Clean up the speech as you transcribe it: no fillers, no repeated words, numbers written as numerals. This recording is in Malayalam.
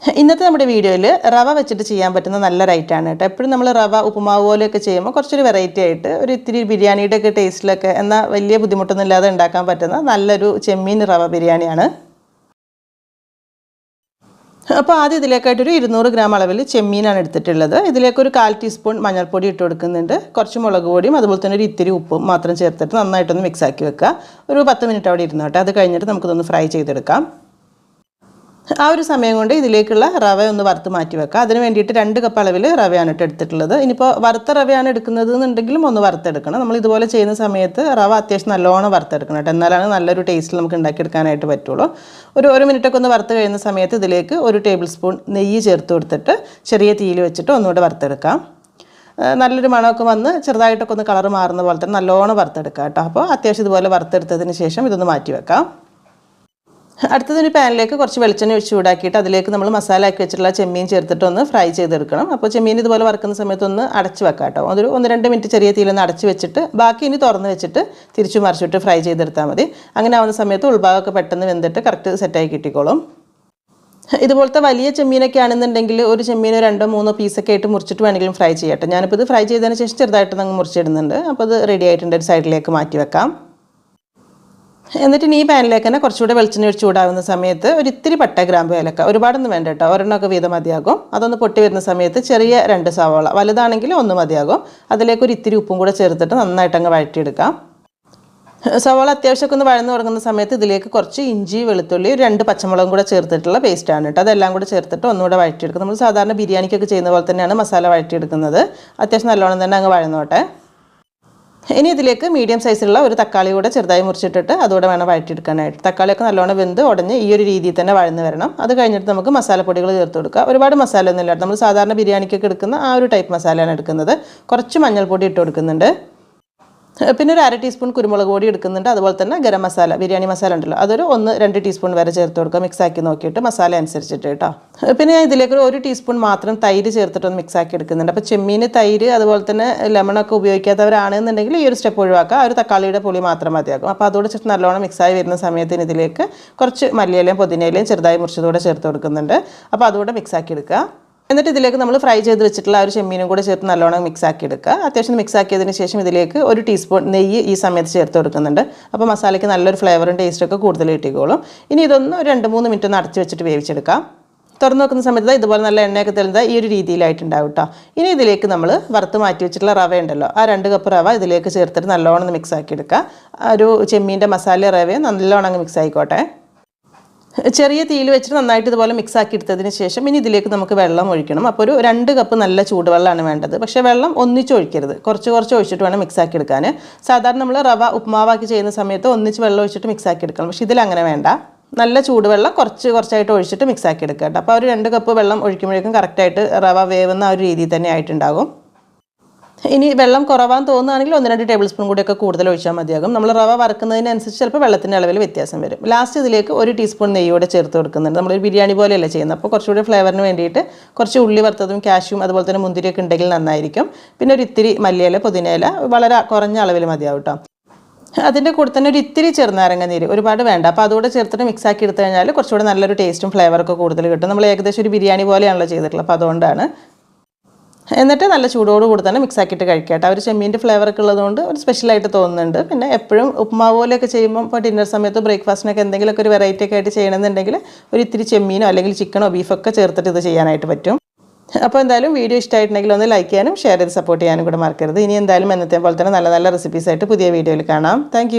ഇന്നത്തെ നമ്മുടെ വീഡിയോയിൽ റവ വെച്ചിട്ട് ചെയ്യാൻ പറ്റുന്ന നല്ലൊരു ഐറ്റമാണ് കേട്ടോ. എപ്പോഴും നമ്മൾ റവ ഉപ്പുമാവ് പോലെയൊക്കെ ചെയ്യുമ്പോൾ കുറച്ചൊരു വെറൈറ്റി ആയിട്ട് ഒരു ഇത്തിരി ബിരിയാണിയുടെ ഒക്കെ ടേസ്റ്റിലൊക്കെ എന്നാൽ വലിയ ബുദ്ധിമുട്ടൊന്നും ഇല്ലാതെ ഉണ്ടാക്കാൻ പറ്റുന്ന നല്ലൊരു ചെമ്മീൻ റവ ബിരിയാണിയാണ്. അപ്പോൾ ആദ്യം ഇതിലേക്കായിട്ടൊരു 200 ഗ്രാം അളവിൽ ചെമ്മീനാണ് എടുത്തിട്ടുള്ളത്. ഇതിലേക്കൊരു 1/4 ടീസ്പൂൺ മഞ്ഞൾപ്പൊടി ഇട്ട് കൊടുക്കുന്നുണ്ട്. കുറച്ച് മുളക് പൊടിയും അതുപോലെ തന്നെ ഒരു ഇത്തിരി ഉപ്പും മാത്രം ചേർത്തിട്ട് നന്നായിട്ടൊന്ന് മിക്സ് ആക്കി വെക്കുക. ഒരു 10 മിനിറ്റ് അവിടെ ഇരുന്നോട്ടെ. അത് കഴിഞ്ഞിട്ട് നമുക്കിതൊന്ന് ഫ്രൈ ചെയ്തെടുക്കാം. ആ ഒരു സമയം കൊണ്ട് ഇതിലേക്കുള്ള റവ ഒന്ന് വറുത്ത് മാറ്റി വെക്കുക. അതിന് വേണ്ടിയിട്ട് 2 കപ്പ് അളവിൽ റവയാണ് എടുത്തിട്ടുള്ളത്. ഇനിയിപ്പോൾ വറുത്ത റവയാണ് എടുക്കുന്നത് എന്നുണ്ടെങ്കിലും ഒന്ന് വറുത്തെടുക്കണം. നമ്മൾ ഇതുപോലെ ചെയ്യുന്ന സമയത്ത് റവ അത്യാവശ്യം നല്ലോണം വറുത്തെടുക്കണം കേട്ടോ. എന്നാലാണ് നല്ലൊരു ടേസ്റ്റിൽ നമുക്ക് ഉണ്ടാക്കിയെടുക്കാനായിട്ട് പറ്റുള്ളൂ. ഒരു മിനിറ്റൊക്കെ ഒന്ന് വറുത്ത് കഴിയുന്ന സമയത്ത് ഇതിലേക്ക് 1 ടേബിൾ സ്പൂൺ നെയ്യ് ചേർത്ത് കൊടുത്തിട്ട് ചെറിയ തീയിൽ വെച്ചിട്ട് ഒന്നുകൂടെ വറുത്തെടുക്കാം. നല്ലൊരു മണമൊക്കെ വന്ന് ചെറുതായിട്ടൊക്കെ ഒന്ന് കളർ മാറുന്ന പോലെ തന്നെ നല്ലോണം വറുത്തെടുക്കാം കേട്ടോ. അപ്പോൾ അത്യാവശ്യം ഇതുപോലെ വറുത്തെടുത്തതിന് ശേഷം ഇതൊന്ന് മാറ്റി വെക്കാം. അടുത്തതൊരു പാനിലേക്ക് കുറച്ച് വെളിച്ചെണ്ണ ഒഴിച്ച് ചൂടാക്കിയിട്ട് അതിലേക്ക് നമ്മൾ മസാല ആക്കി വെച്ചിട്ടുള്ള ചെമ്മീൻ ചേർത്തിട്ട് ഒന്ന് ഫ്രൈ ചെയ്തെടുക്കണം. അപ്പോൾ ചെമ്മീൻ ഇതുപോലെ വറുക്കുന്ന സമയത്ത് ഒന്ന് അടച്ച് വെക്കാം കേട്ടോ. അതൊരു 1-2 മിനിറ്റ് ചെറിയ തീയിലൊന്ന് അടച്ച് വെച്ചിട്ട് ബാക്കി ഇനി തുറന്ന് വെച്ചിട്ട് തിരിച്ചു മറിച്ചിട്ട് ഫ്രൈ ചെയ്തെടുത്താൽ മതി. അങ്ങനെ ആവുന്ന സമയത്ത് ഉൾഭാഗമൊക്കെ പെട്ടെന്ന് വെന്തിട്ട് കറക്റ്റ് സെറ്റായി കിട്ടിക്കോളും. ഇതുപോലത്തെ വലിയ ചെമ്മീനൊക്കെ ആണെന്നുണ്ടെങ്കിൽ ഒരു ചെമ്മീനോ 2-3 പീസൊക്കെ ആയിട്ട് മുറിച്ചിട്ട് വേണമെങ്കിലും ഫ്രൈ ചെയ്യട്ടെ. ഞാനിപ്പോൾ ഇത് ഫ്രൈ ചെയ്തതിന് ശേഷം ചെറുതായിട്ട് അങ്ങ് മുറിച്ചിടുന്നുണ്ട്. അപ്പോൾ അത് റെഡി ആയിട്ടുണ്ട്. ഒരു സൈഡിലേക്ക് മാറ്റി വെക്കാം. എന്നിട്ട് ഈ പാനിലേക്ക് തന്നെ കുറച്ചുകൂടെ വെളിച്ചെണ്ണ ഒഴിച്ച് ചൂടാവുന്ന സമയത്ത് ഒരു ഇത്തിരി പട്ട ഗ്രാമ്പ് ഏലക്ക, ഒരുപാടൊന്നും വേണ്ട കേട്ടോ, ഒരെണ്ണമൊക്കെ വീതം മതിയാകും. അതൊന്ന് പൊട്ടി വരുന്ന സമയത്ത് ചെറിയ 2 സവാള, വലുതാണെങ്കിൽ 1 മതിയാകും. അതിലേക്ക് ഒരു ഇത്തിരി ഉപ്പും കൂടെ ചേർത്തിട്ട് നന്നായിട്ട് അങ്ങ് വഴറ്റിയെടുക്കാം. സവാള അത്യാവശ്യമൊക്കെ ഒന്ന് വഴന്ന് തുടങ്ങുന്ന സമയത്ത് ഇതിലേക്ക് കുറച്ച് ഇഞ്ചി, വെളുത്തുള്ളി, 2 പച്ചമുളകും കൂടെ ചേർത്തിട്ടുള്ള പേസ്റ്റാണ് കേട്ടോ. അതെല്ലാം കൂടെ ചേർത്തിട്ട് ഒന്നുകൂടെ വഴറ്റിയെടുക്കും. നമ്മൾ സാധാരണ ബിരിയാണിക്കൊക്കെ ചെയ്യുന്ന പോലെ തന്നെയാണ് മസാല വഴറ്റിയെടുക്കുന്നത്. അത്യാവശ്യം നല്ലോണം തന്നെ അങ്ങ് വഴന്നോട്ടെ. ഇനി ഇതിലേക്ക് മീഡിയം സൈസിലുള്ള ഒരു തക്കാളി കൂടെ ചെറുതായി മുറിച്ചിട്ടിട്ട് അതുകൂടെ വേണം വഴറ്റിയെടുക്കാനായിട്ട്. തക്കാളിയൊക്കെ നല്ലോണം വെന്ത് ഉടഞ്ഞ് ഈ ഒരു രീതിയിൽ തന്നെ വഴന്ന് വരണം. അത് കഴിഞ്ഞിട്ട് നമുക്ക് മസാലപ്പൊടികൾ ചേർത്ത് കൊടുക്കുക. ഒരുപാട് മസാല ഒന്നും ഇല്ല, നമ്മൾ സാധാരണ ബിരിയാണിക്കൊക്കെ എടുക്കുന്ന ആ ഒരു ടൈപ്പ് മസാലയാണ് എടുക്കുന്നത്. കുറച്ച് മഞ്ഞൾപ്പൊടി ഇട്ട് കൊടുക്കുന്നുണ്ട്. പിന്നെ ഒരു 1/2 ടീസ്പൂൺ കുരുമുളക് പൊടി എടുക്കുന്നുണ്ട്. അതുപോലെ തന്നെ ഗരം മസാല, ബിരിയാണി മസാല ഉണ്ടല്ലോ, അതൊരു 1-2 ടീസ്പൂൺ വരെ ചേർത്ത് കൊടുക്കുക. മിക്സാക്കി നോക്കിയിട്ട് മസാല അനുസരിച്ചിട്ട് കേട്ടോ. പിന്നെ ഞാൻ ഇതിലേക്ക് 1 ടീസ്പൂൺ മാത്രം തൈര് ചേർത്തിട്ടൊന്ന് മിക്സാക്കി എടുക്കുന്നുണ്ട്. അപ്പോൾ ചെമ്മീൻ, തൈര് അതുപോലെ തന്നെ ലെമണൊക്കെ ഉപയോഗിക്കാത്തവരാണെന്നുണ്ടെങ്കിൽ ഈ ഒരു സ്റ്റെപ്പ് ഒഴിവാക്കുക. ആ ഒരു തക്കാളിയുടെ പുളി മാത്രം മതിയാകും. അപ്പോൾ അതോടെ ചേർത്ത് നല്ലോണം മിക്സായി വരുന്ന സമയത്തിന് ഇതിലേക്ക് കുറച്ച് മല്ലിയിലയും പുതിനയിലയും ചെറുതായി മുറിച്ചതോടെ ചേർത്ത് കൊടുക്കുന്നുണ്ട്. അപ്പോൾ അതുകൂടെ മിക്സാക്കി എടുക്കുക. എന്നിട്ട് ഇതിലേക്ക് നമ്മൾ ഫ്രൈ ചെയ്ത് വെച്ചിട്ടുള്ള ആ ഒരു ചെമ്മീനും കൂടെ ചേർത്ത് നല്ലോണം മിക്സ് ആക്കി എടുക്കുക. അത്യാവശ്യം മിക്സ് ആക്കിയതിന് ശേഷം ഇതിലേക്ക് 1 ടീസ്പൂൺ നെയ്യ് ഈ സമയത്ത് ചേർത്ത് കൊടുക്കുന്നുണ്ട്. അപ്പോൾ മസാലയ്ക്ക് നല്ലൊരു ഫ്ലേവറും ടേസ്റ്റൊക്കെ കൂടുതൽ കിട്ടിക്കോളും. ഇനി ഇതൊന്ന് 2-3 മിനിറ്റ് ഒന്ന് അടച്ച് വെച്ചിട്ട് വേവിച്ചെടുക്കാം. തുറന്ന് നോക്കുന്ന സമയത്ത് ഇതുപോലെ നല്ല എണ്ണയൊക്കെ തെളിഞ്ഞാൽ ഈ ഒരു രീതിയിലായിട്ടുണ്ടാവും കേട്ടോ. ഇനി ഇതിലേക്ക് നമ്മൾ വറുത്ത് മാറ്റി വെച്ചിട്ടുള്ള റവ ഉണ്ടല്ലോ, ആ 2 കപ്പ് റവ ഇതിലേക്ക് ചേർത്തിട്ട് നല്ലോണം മിക്സ് ആക്കി എടുക്കുക. ഒരു ചെമ്മീൻ്റെ മസാല റവയും നല്ലോണം അങ്ങ് മിക്സ് ആയിക്കോട്ടെ. ചെറിയ തീയിൽ വെച്ചിട്ട് നന്നായിട്ട് ഇതുപോലെ മിക്സ് ആക്കി എടുത്തതിന് ശേഷം ഇനി ഇതിലേക്ക് നമുക്ക് വെള്ളം ഒഴിക്കണം. അപ്പോൾ ഒരു 2 കപ്പ് നല്ല ചൂടുവെള്ളമാണ് വേണ്ടത്. പക്ഷേ വെള്ളം ഒന്നിച്ച് ഒഴിക്കരുത്, കുറച്ച് ഒഴിച്ചിട്ട് വേണം മിക്സ് ആക്കി എടുക്കാൻ. സാധാരണ നമ്മൾ റവ ഉപ്പുമാവാക്കി ചെയ്യുന്ന സമയത്ത് ഒന്നിച്ച് വെള്ളം ഒഴിച്ചിട്ട് മിക്സ് ആക്കി എടുക്കണം. പക്ഷേ ഇതിലങ്ങനെ വേണ്ട, നല്ല ചൂടുവെള്ളം കുറച്ചായിട്ട് ഒഴിച്ചിട്ട് മിക്സ് ആക്കി എടുക്കുക കേട്ടോ. അപ്പോൾ ഒരു 2 കപ്പ് വെള്ളം ഒഴിക്കുമ്പോഴേക്കും കറക്റ്റായിട്ട് റവ വേവുന്ന ആ ഒരു രീതിയിൽ തന്നെ ആയിട്ടുണ്ടാകും. ഇനി വെള്ളം കുറവാന്ന് തോന്നുകയാണെങ്കിൽ 1-2 ടേബിൾ സ്പൂൺ കൂടിയൊക്കെ കൂടുതൽ ഒഴിച്ചാൽ മതിയാകും. നമ്മൾ റവ വറുക്കുന്നതിനനുസരിച്ച് ചിലപ്പോൾ വെള്ളത്തിൻ്റെ അളവിൽ വ്യത്യാസം വരും. ലാസ്റ്റ് ഇതിലേക്ക് 1 ടീസ്പൂൺ നെയ്യോടെ ചേർത്ത് കൊടുക്കുന്നുണ്ട്. നമ്മളൊരു ബിരിയാണി പോലെയല്ല ചെയ്യുന്നത്. അപ്പോൾ കുറച്ചുകൂടി ഫ്ലേവറിന് വേണ്ടിയിട്ട് കുറച്ച് ഉള്ളി വറുത്തതും കാഷ്യും അതുപോലെ തന്നെ മുന്തിരിയൊക്കെ ഉണ്ടെങ്കിൽ നന്നായിരിക്കും. പിന്നെ ഒരു ഇത്തിരി മല്ലിയില, പുതിനയില വളരെ കുറഞ്ഞ അളവിൽ മതിയാവും കേട്ടോ. അതിൻ്റെ കൂടെ തന്നെ ഒരു ഇത്തിരി ചെറുനാരങ്ങ നീര്, ഒരുപാട് വേണ്ട. അപ്പോൾ അതുകൂടെ ചേർത്തിട്ട് മിക്സ് ആക്കി എടുത്തു കഴിഞ്ഞാൽ കുറച്ചുകൂടെ നല്ലൊരു ടേസ്റ്റും ഫ്ലേവറൊക്കെ കൂടുതൽ കിട്ടും. നമ്മൾ ഏകദേശം ഒരു ബിരിയാണി പോലെയാണല്ലോ ചെയ്തിട്ടുള്ളത്, അപ്പോൾ അതുകൊണ്ടാണ്. എന്നിട്ട് നല്ല ചൂടോടുകൂടി തന്നെ മിക്സ് ആക്കിയിട്ട് കഴിക്കട്ടെ. ഒരു ചെമ്മീൻ്റെ ഫ്ലേവറൊക്കെ ഉള്ളതുകൊണ്ട് ഒരു സ്പെഷ്യലായിട്ട് തോന്നുന്നുണ്ട്. പിന്നെ എപ്പോഴും ഉപ്പുമാവ് പോലെയൊക്കെ ചെയ്യുമ്പോൾ ഇപ്പോൾ ഡിന്നർ സമയത്ത് ബ്രേക്ക്ഫാസ്റ്റിനൊക്കെ എന്തെങ്കിലുമൊക്കെ ഒരു വെറൈറ്റി ഒക്കെ ആയിട്ട് ചെയ്യണമെന്നുണ്ടെങ്കിൽ ഒരു ഇത്തിരി ചെമ്മീനോ അല്ലെങ്കിൽ ചിക്കനോ ബീഫൊക്കെ ചേർത്തിട്ട് ഇത് ചെയ്യാനായിട്ട് പറ്റും. അപ്പോൾ എന്തായാലും വീഡിയോ ഇഷ്ടമായിട്ടുണ്ടെങ്കിൽ ഒന്ന് ലൈക്ക് ചെയ്യാനും ഷെയർ ചെയ്ത് സപ്പോർട്ട് ചെയ്യാനും കൂടെ മറക്കരുത്. ഇനി എന്തായാലും എന്നത്തെ പോലെ തന്നെ നല്ല റെസിപ്പീസായിട്ട് പുതിയ വീഡിയോയിൽ കാണാം. താങ്ക്